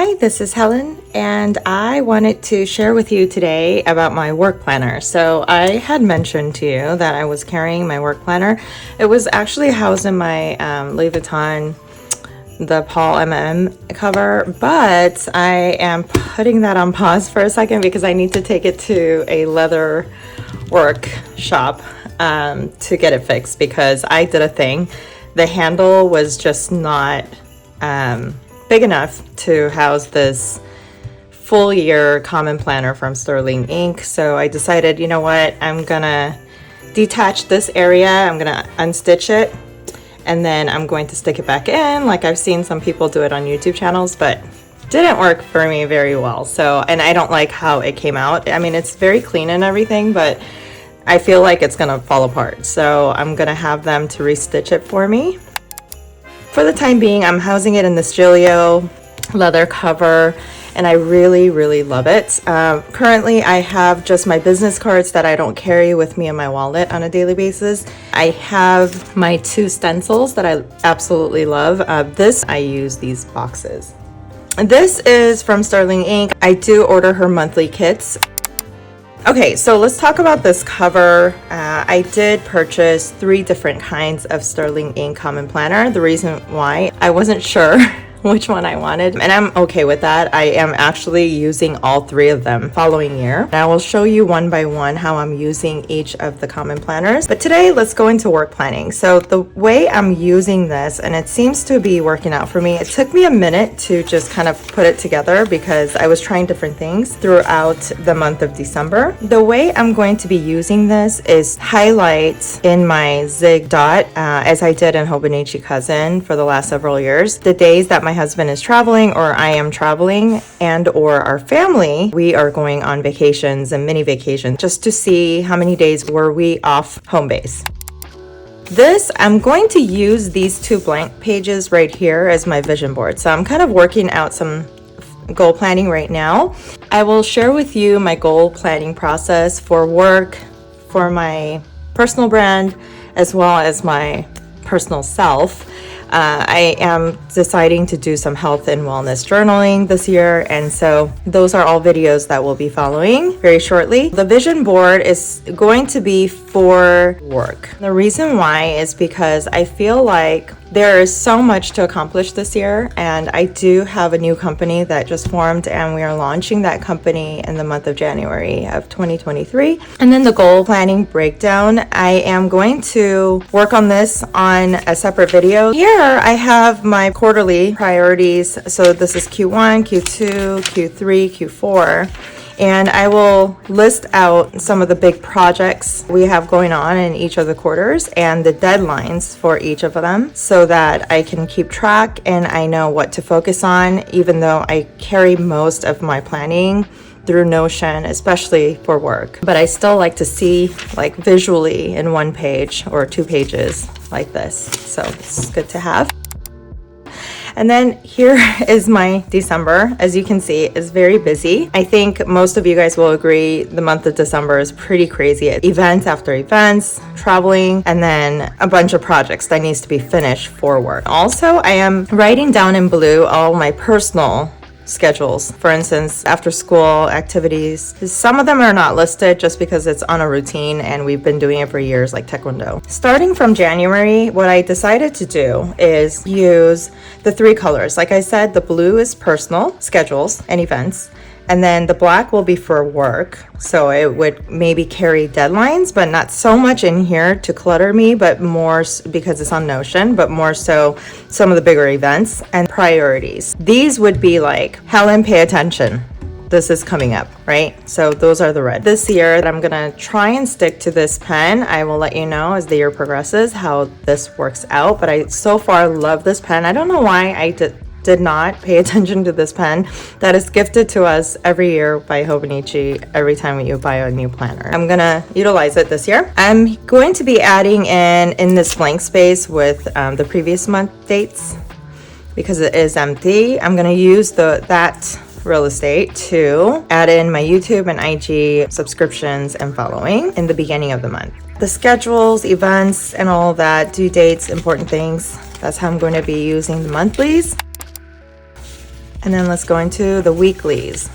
Hi, this is Helen, and I wanted to share with you today about my work planner. So I had mentioned to you that I was carrying my work planner. It was actually housed in my Louis Vuitton, the Paul cover, but I am putting that on pause for a second because I need to take it to a leather workshop to get it fixed because I did a thing. The handle was just not big enough to house this full year common planner from Sterling Inc. So I decided, you know what, I'm gonna detach this area, I'm gonna unstitch it, and then I'm going to stick it back in like I've seen some people do it on YouTube channels, but didn't work for me very well. So, and I don't like how it came out. I mean, it's very clean and everything, but I feel like it's gonna fall apart. So I'm gonna have them to restitch it for me. For the time being, I'm housing it in this Giglio leather cover, and I really love it. Currently, I have just my business cards that I don't carry with me in my wallet on a daily basis. I have my 2 stencils that I absolutely love. I use these boxes. This is from Sterling Inc. I do order her monthly kits. Okay, so let's talk about this cover. I did purchase 3 different kinds of Sterling Inc. Common Planner. The reason why, I wasn't sure which one I wanted, and I'm okay with that. I am actually using all 3 of them following year. And I will show you one by one how I'm using each of the common planners. But today, let's go into work planning. So the way I'm using this, and it seems to be working out for me, it took me a minute to just kind of put it together because I was trying different things throughout the month of December. The way I'm going to be using this is highlight in my zig dot, as I did in Hobonichi Cousin for the last several years, the days that my husband is traveling or I am traveling, and or our family, we are going on vacations and mini vacations, just to see how many days were we off home base. I'm going to use these 2 blank pages right here as my vision board. So I'm kind of working out some goal planning right now. I will share with you my goal planning process for work, for my personal brand, as well as my personal self. I am deciding to do some health and wellness journaling this year, and so those are all videos that will be following very shortly. The vision board is going to be for work. The reason why is because I feel like there is so much to accomplish this year, and I do have a new company that just formed, and we are launching that company in the month of January of 2023. And then the goal planning breakdown, I am going to work on this on a separate video. Here I have my quarterly priorities. So this is Q1, Q2, Q3, Q4. And I will list out some of the big projects we have going on in each of the quarters and the deadlines for each of them so that I can keep track and I know what to focus on, even though I carry most of my planning through Notion, especially for work. But I still like to see like visually in 1 page or 2 pages like this. So it's good to have. And then here is my December. As you can see, is very busy. I think most of you guys will agree the month of December is pretty crazy. Events after events, traveling, and then a bunch of projects that needs to be finished for work. Also, I am writing down in blue all my personal schedules. For instance, after school activities. Some of them are not listed just because it's on a routine and we've been doing it for years, like Taekwondo. Starting from January, what I decided to do is use the 3 colors. Like I said, the blue is personal schedules and events. And then the black will be for work. So it would maybe carry deadlines, but not so much in here to clutter me, but more because it's on Notion, but more so some of the bigger events and priorities. These would be like, Helen, pay attention. This is coming up, right? So those are the red. This year, I'm gonna try and stick to this pen. I will let you know as the year progresses how this works out, but I so far love this pen. I don't know why I did not pay attention to this pen that is gifted to us every year by Hobonichi every time you buy a new planner. I'm gonna utilize it this year. I'm going to be adding in this blank space with the previous month dates because it is empty. I'm gonna use that real estate to add in my YouTube and IG subscriptions and following in the beginning of the month. The schedules, events, and all that, due dates, important things, that's how I'm going to be using the monthlies. And then let's go into the weeklies.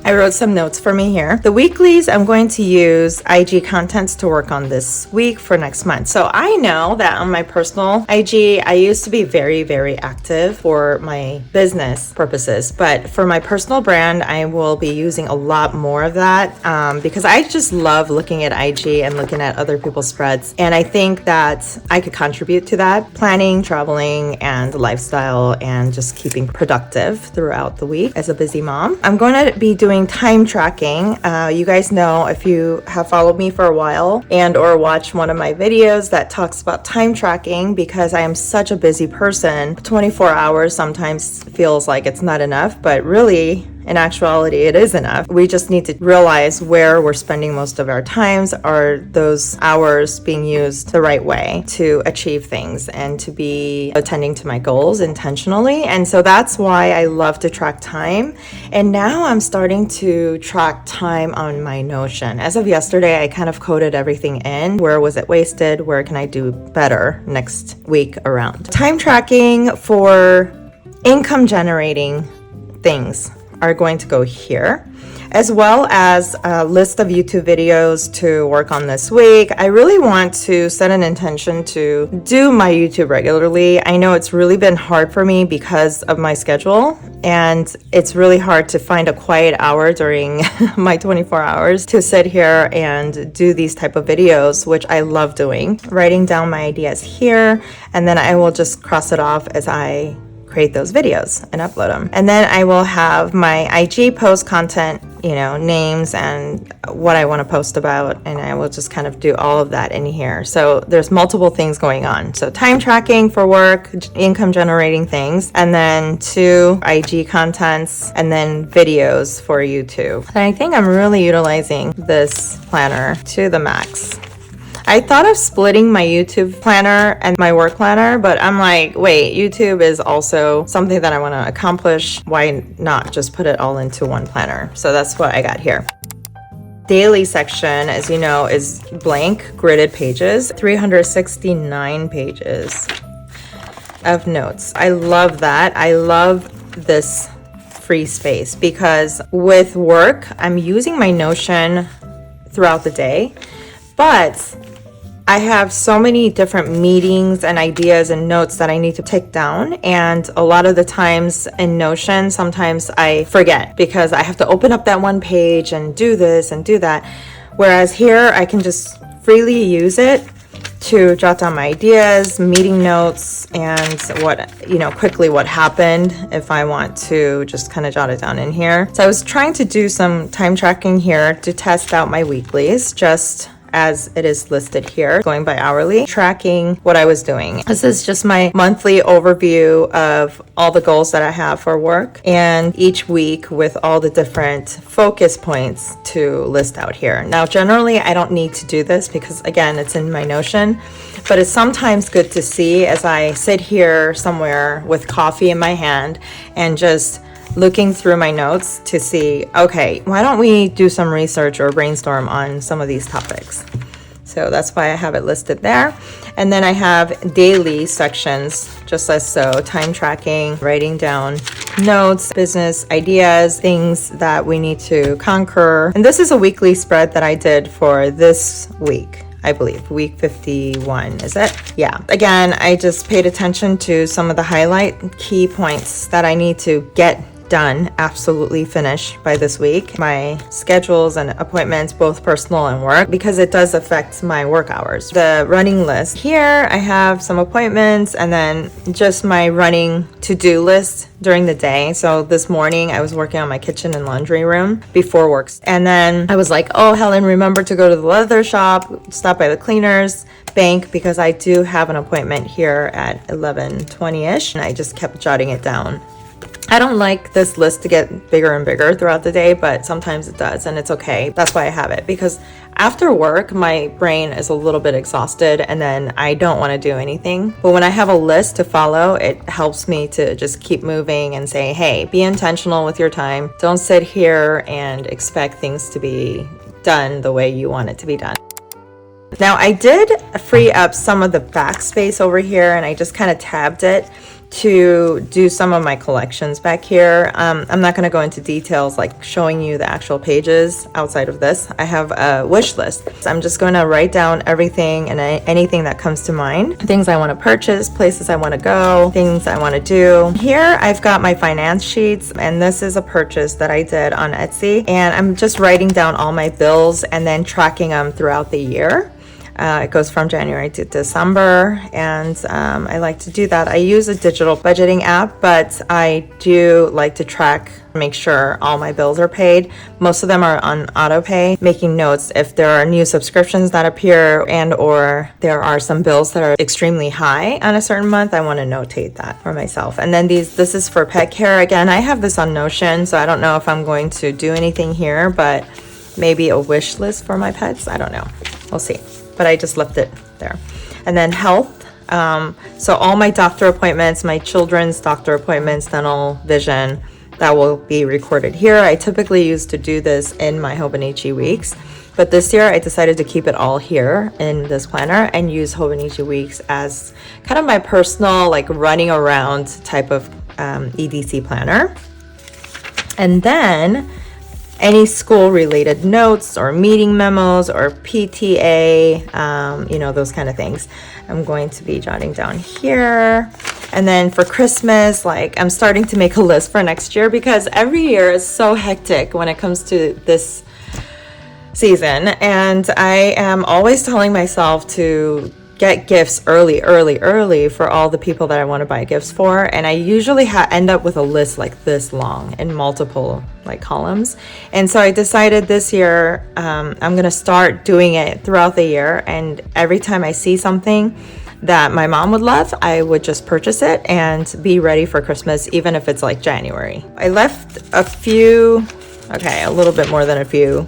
I wrote some notes for me here. The weeklies, I'm going to use IG contents to work on this week for next month. So I know that on my personal IG, I used to be very, very active for my business purposes. But for my personal brand, I will be using a lot more of that because I just love looking at IG and looking at other people's spreads. And I think that I could contribute to that. Planning, traveling, and lifestyle, and just keeping productive throughout the week as a busy mom. I'm going to be doing time tracking. You guys know, if you have followed me for a while and or watched one of my videos that talks about time tracking, because I am such a busy person, 24 hours sometimes feels like it's not enough, but really in actuality, it is enough. We just need to realize where we're spending most of our times. Are those hours being used the right way to achieve things and to be attending to my goals intentionally? And so that's why I love to track time. And now I'm starting to track time on my Notion. As of yesterday, I kind of coded everything in. Where was it wasted? Where can I do better next week around? Time tracking for income generating things are going to go here, as well as a list of YouTube videos to work on this week. I really want to set an intention to do my YouTube regularly. I know it's really been hard for me because of my schedule, and it's really hard to find a quiet hour during my 24 hours to sit here and do these type of videos, which I love doing. Writing down my ideas here, and then I will just cross it off as I create those videos and upload them. And then I will have my IG post content, names and what I want to post about, and I will just kind of do all of that in here. So there's multiple things going on. So time tracking for work, income generating things, and then 2 IG contents, and then videos for YouTube. And I think I'm really utilizing this planner to the max. I thought of splitting my YouTube planner and my work planner, but I'm like, wait, YouTube is also something that I want to accomplish. Why not just put it all into one planner? So that's what I got here. Daily section, as you know, is blank gridded pages, 369 pages of notes. I love that. I love this free space because with work, I'm using my Notion throughout the day, but I have so many different meetings and ideas and notes that I need to take down. And a lot of the times in Notion, sometimes I forget because I have to open up that one page and do this and do that. Whereas here, I can just freely use it to jot down my ideas, meeting notes, and quickly what happened if I want to just kind of jot it down in here. So I was trying to do some time tracking here to test out my weeklies, just as it is listed here, going by hourly, tracking what I was doing. This is just my monthly overview of all the goals that I have for work, and each week with all the different focus points to list out here. Now, generally, I don't need to do this because, again, it's in my Notion, but it's sometimes good to see as I sit here somewhere with coffee in my hand and just looking through my notes to see, okay, why don't we do some research or brainstorm on some of these topics? So that's why I have it listed there. And then I have daily sections, just as so, time tracking, writing down notes, business ideas, things that we need to conquer. And this is a weekly spread that I did for this week, I believe, week 51, is it? Yeah. Again, I just paid attention to some of the highlight key points that I need to get done, absolutely finish by this week. My schedules and appointments, both personal and work, because it does affect my work hours. The running list. Here I have some appointments and then just my running to-do list during the day. So this morning I was working on my kitchen and laundry room before work. And then I was like, oh, Helen, remember to go to the leather shop, stop by the cleaners, bank, because I do have an appointment here at 11:20ish. And I just kept jotting it down. I don't like this list to get bigger and bigger throughout the day, but sometimes it does, and it's okay. That's why I have it, because after work, my brain is a little bit exhausted, and then I don't want to do anything. But when I have a list to follow, it helps me to just keep moving and say, hey, be intentional with your time. Don't sit here and expect things to be done the way you want it to be done. Now, I did free up some of the backspace over here, and I just kind of tabbed it to do some of my collections back here. I'm not going to go into details like showing you the actual pages outside of this. I have a wish list. So I'm just going to write down everything and anything that comes to mind. Things I want to purchase, places I want to go, things I want to do. Here I've got my finance sheets, and this is a purchase that I did on Etsy. And I'm just writing down all my bills and then tracking them throughout the year. It goes from January to December, and I like to do that. I use a digital budgeting app, but I do like to track, make sure all my bills are paid. Most of them are on auto pay, making notes if there are new subscriptions that appear and or there are some bills that are extremely high on a certain month. I want to notate that for myself. And then this is for pet care. Again, I have this on Notion, so I don't know if I'm going to do anything here, but maybe a wish list for my pets. I don't know. We'll see. But I just left it there. And then health. So all my doctor appointments, my children's doctor appointments, dental, vision, that will be recorded here. I typically used to do this in my Hobonichi weeks, but this year I decided to keep it all here in this planner and use Hobonichi weeks as kind of my personal, like running around type of EDC planner. And then any school related notes or meeting memos or PTA, those kind of things I'm going to be jotting down here. And then for Christmas, like I'm starting to make a list for next year because every year is so hectic when it comes to this season. And I am always telling myself to get gifts early for all the people that I want to buy gifts for, and I usually end up with a list like this long in multiple like columns. And so I decided this year I'm gonna start doing it throughout the year, and every time I see something that my mom would love, I would just purchase it and be ready for Christmas, even if it's like January. I left a little bit more than a few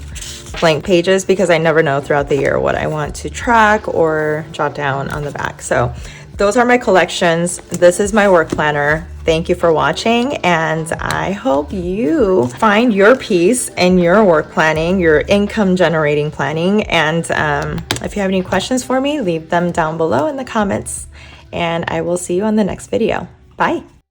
blank pages because I never know throughout the year what I want to track or jot down on the back. So those are my collections. This is my work planner. Thank you for watching, and I hope you find your piece in your work planning, your income generating planning. And if you have any questions for me, leave them down below in the comments, and I will see you on the next video. Bye.